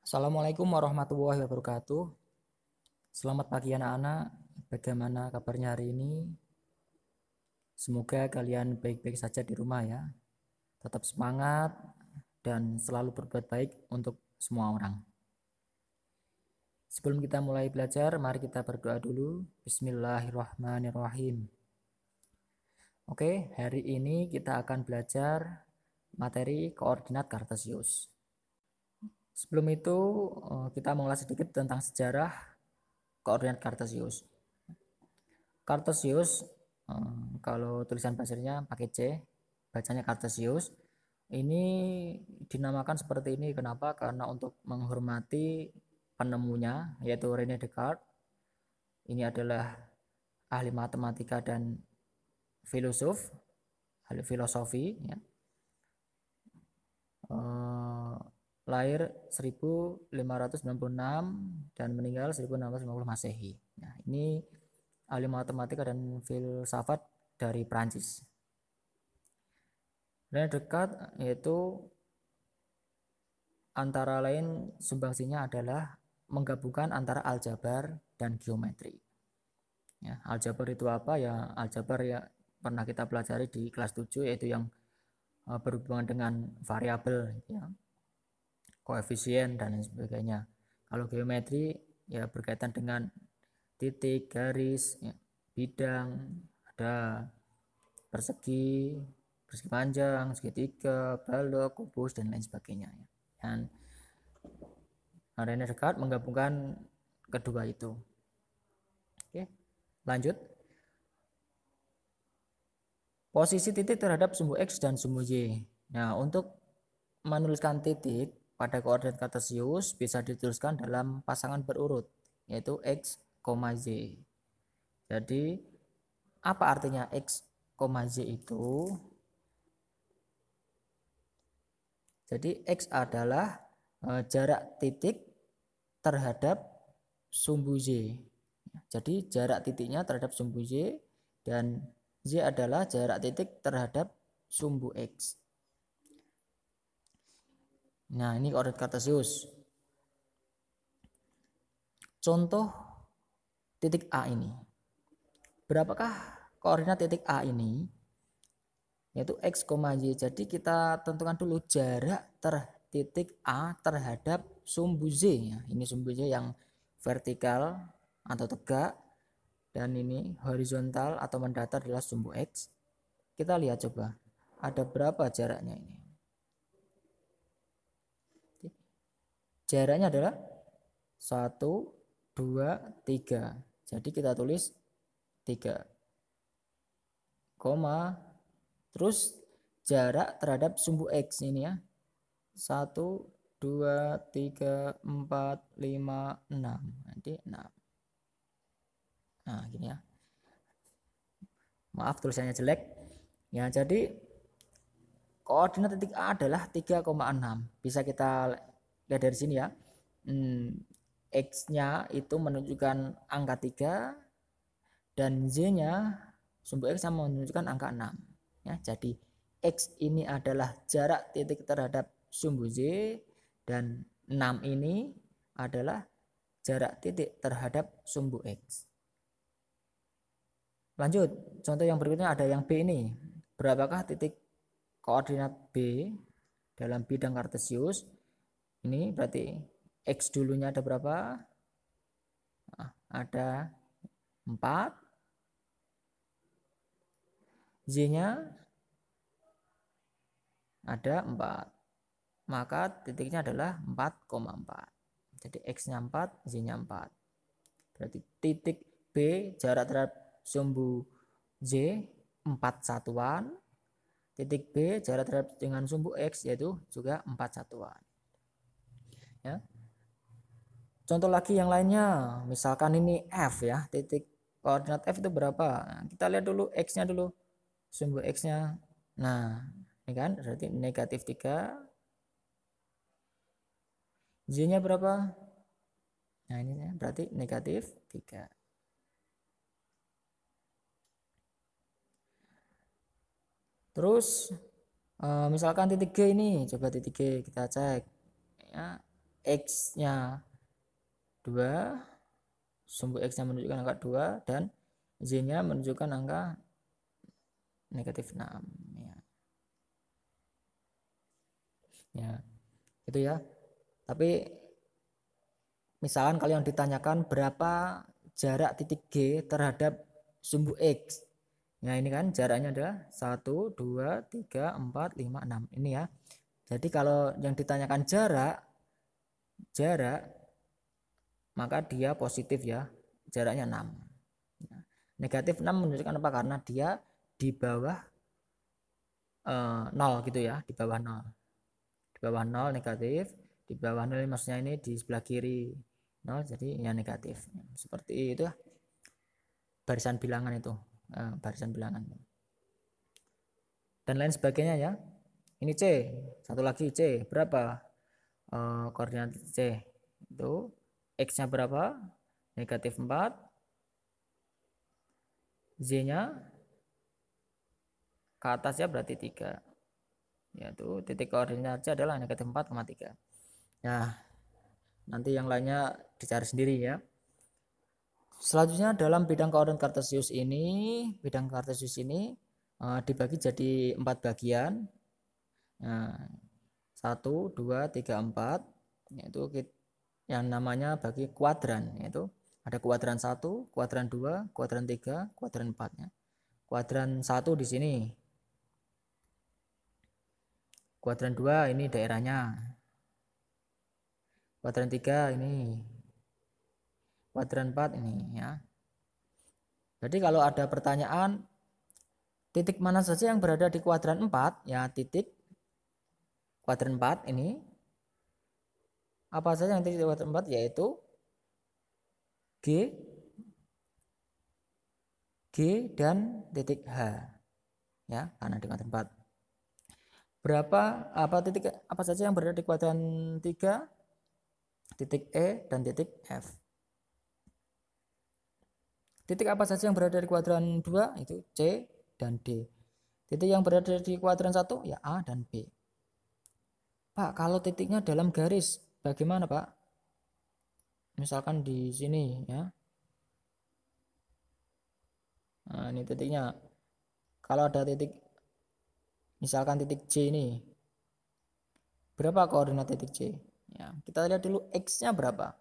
Assalamualaikum warahmatullahi wabarakatuh. Selamat pagi anak-anak. Bagaimana kabarnya hari ini? Semoga kalian baik-baik saja di rumah ya. Tetap semangat dan selalu berbuat baik untuk semua orang. Sebelum kita mulai belajar, mari kita berdoa dulu. Bismillahirrahmanirrahim. Oke, hari ini kita akan belajar materi koordinat Kartesius. Sebelum itu, kita mengulas sedikit tentang sejarah koordinat Kartesius. Kartesius, kalau tulisan bahasanya pakai C, bacanya Kartesius. Ini dinamakan seperti ini kenapa? Karena untuk menghormati penemunya yaitu René Descartes. Ini adalah ahli matematika dan filosof, ahli filosofi ya. Lahir 1596 dan meninggal 1650 Masehi. Nah, ini ahli matematika dan filsafat dari Prancis. René Descartes yaitu antara lain sumbangsinya adalah menggabungkan antara aljabar dan geometri. Ya, aljabar itu apa ya? Aljabar ya pernah kita pelajari di kelas 7 yaitu yang berhubungan dengan variabel ya, koefisien dan lain sebagainya. Kalau geometri ya berkaitan dengan titik, garis, ya, bidang, ada persegi, persegi panjang, segitiga, balok, kubus dan lain sebagainya. Dan René Descartes menggabungkan kedua itu. Oke, lanjut. Posisi titik terhadap sumbu X dan sumbu Y. Nah, untuk menuliskan titik pada koordinat Kartesius bisa dituliskan dalam pasangan berurut, yaitu X, Y. Jadi, apa artinya X, Y itu? Jadi, X adalah jarak titik terhadap sumbu Y. Jadi, jarak titiknya terhadap sumbu Y dan Y adalah jarak titik terhadap sumbu X. Nah, ini koordinat Kartesius. Contoh titik A ini. Berapakah koordinat titik A ini? Yaitu X, Y. Jadi kita tentukan dulu jarak titik A terhadap sumbu Z. Ini sumbu Z yang vertikal atau tegak. Dan ini horizontal atau mendatar adalah sumbu X. Kita lihat coba. Ada berapa jaraknya ini? Jaraknya adalah 1, 2, 3. Jadi kita tulis 3, koma, terus jarak terhadap sumbu X ini ya. 1, 2, 3, 4, 5, 6. Nanti 6. Nah, gini ya. Maaf tulisannya jelek. Ya, jadi koordinat titik A adalah 3,6. Bisa kita lihat dari sini ya. X-nya itu menunjukkan angka 3 dan Z-nya sumbu X sama menunjukkan angka 6. Ya, jadi X ini adalah jarak titik terhadap sumbu Z dan 6 ini adalah jarak titik terhadap sumbu X. Lanjut, contoh yang berikutnya ada yang B ini. Berapakah titik koordinat B dalam bidang Kartesius? Ini berarti X dulunya ada berapa? Nah, ada 4. Z-nya ada 4. Maka titiknya adalah 4,4. Jadi X-nya 4, Z-nya 4. Berarti titik B jarak terhadap sumbu Z 4 satuan. Titik B jarak terhadap dengan sumbu X yaitu juga 4 satuan. Ya. Contoh lagi yang lainnya, misalkan ini F ya, titik koordinat F itu berapa? Nah, kita lihat dulu X-nya dulu, sumbu X-nya. Nah, ini kan berarti negatif 3. Z-nya berapa? Nah, ini berarti negatif 3. Terus misalkan titik G ini, coba titik G kita cek. Ya, X-nya 2, sumbu X-nya menunjukkan angka 2, dan Z-nya menunjukkan angka negatif 6. Ya, itu ya. Tapi misalkan kalian ditanyakan berapa jarak titik G terhadap sumbu X. Nah, ini kan jaraknya adalah 1, 2, 3, 4, 5, 6. Ini ya. Jadi kalau yang ditanyakan jarak, maka dia positif ya. Jaraknya 6. Nah, negatif 6 menunjukkan apa? Karena dia di bawah 0 gitu ya, di bawah 0. Di bawah 0 negatif, di bawah 0 maksudnya ini di sebelah kiri 0, jadi ya negatif. Seperti itu barisan bilangan itu, barisan bilangan dan lain sebagainya ya. Ini C, satu lagi C, berapa koordinat C itu, X nya berapa, negatif 4, Z nya ke atas ya berarti 3, yaitu titik koordinat C adalah negatif 4,3. Nah, nanti yang lainnya dicari sendiri ya. Selanjutnya dalam bidang koordinat kartesius ini, dibagi jadi 4 bagian. Nah, 1, 2, 3, 4, yaitu yang namanya bagi kuadran, yaitu ada kuadran 1, kuadran 2, kuadran 3, kuadran 4 ya. Kuadran 1 di sini. Kuadran 2 ini daerahnya. Kuadran 3 ini. Kuadran 4 ini ya. Jadi kalau ada pertanyaan titik mana saja yang berada di kuadran 4, ya titik kuadran 4 ini. Apa saja yang titik kuadran 4, yaitu G, dan titik H. Ya, karena di kuadran 4. Apa saja yang berada di kuadran 3? Titik E dan titik F. Titik apa saja yang berada di kuadran 2? Itu C dan D. Titik yang berada di kuadran 1 ya A dan B. Pak, kalau titiknya dalam garis bagaimana, Pak? Misalkan di sini ya. Nah, ini titiknya. Kalau ada titik, misalkan titik C ini, berapa koordinat titik C? Ya, kita lihat dulu X-nya berapa.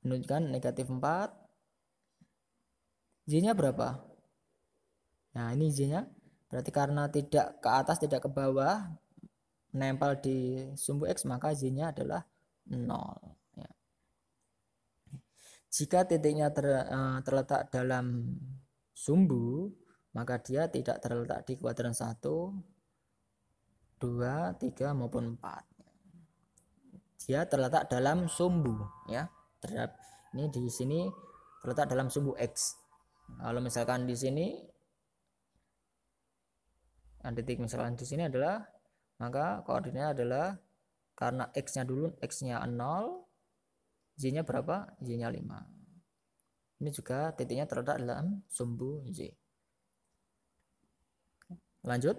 Menunjukkan negatif 4. Z-nya berapa? Nah, ini Z-nya. Berarti karena tidak ke atas, tidak ke bawah, menempel di sumbu X, maka Z-nya adalah 0. Ya. Jika titiknya terletak dalam sumbu, maka dia tidak terletak di kuadran 1, 2, 3 maupun 4. Dia terletak dalam sumbu ya. Ini di sini terletak dalam sumbu X. Kalau misalkan di sini titik misalkan di sini adalah, maka koordinatnya adalah karena X-nya dulu, X-nya 0, Z-nya berapa? Z-nya 5. Ini juga titiknya terletak dalam sumbu Z. Lanjut.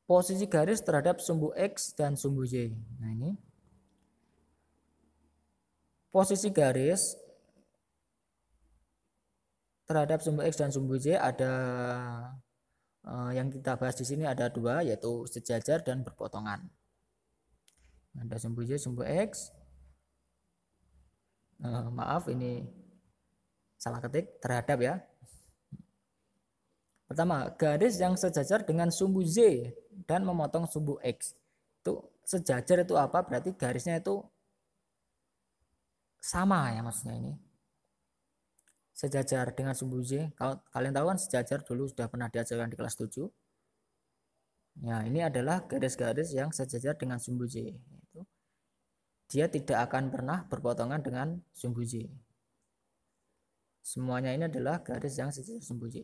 Posisi garis terhadap sumbu X dan sumbu Y. Nah, ini. Posisi garis terhadap sumbu X dan sumbu Y ada yang kita bahas di sini ada 2, yaitu sejajar dan berpotongan. Ada sumbu Y, sumbu X. Maaf, ini salah ketik, terhadap ya. Pertama, garis yang sejajar dengan sumbu Z dan memotong sumbu X. Itu sejajar itu apa? Berarti garisnya itu sama ya maksudnya ini. Sejajar dengan sumbu Z. Kalau kalian tahu kan sejajar dulu sudah pernah diajarkan di kelas 7. Ya, ini adalah garis-garis yang sejajar dengan sumbu Z. Dia tidak akan pernah berpotongan dengan sumbu Z. Semuanya ini adalah garis yang sejajar sumbu Z.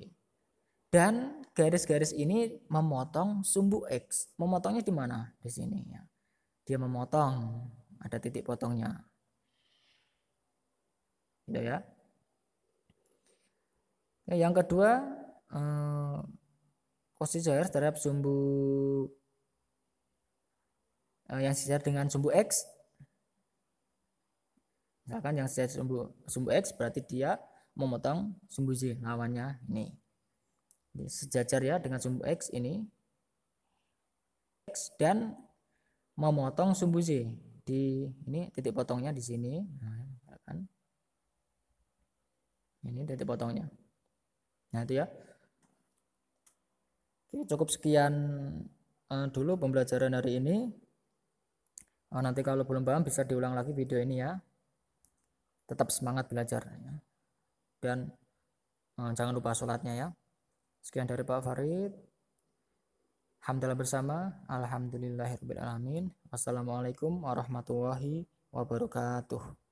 Dan garis-garis ini memotong sumbu X. Memotongnya di mana? Di sini ya. Dia memotong, ada titik potongnya. Gitu ya. Yang kedua, posisi garis terhadap sumbu yang sejajar dengan sumbu X. Misalkan yang sejajar sumbu X berarti dia memotong sumbu Z, lawannya ini. Jadi sejajar ya dengan sumbu X ini. X dan memotong sumbu Z. Di ini titik potongnya di sini. Nah, kan? Ini titik potongnya. Nah, itu ya. Oke, cukup sekian dulu pembelajaran hari ini. Nanti kalau belum paham bisa diulang lagi video ini ya. Tetap semangat belajar ya. Dan jangan lupa sholatnya ya. Sekian dari Pak Farid. Hamdalah bersama. Alhamdulillahirrahmanirrahim. Wassalamualaikum warahmatullahi wabarakatuh.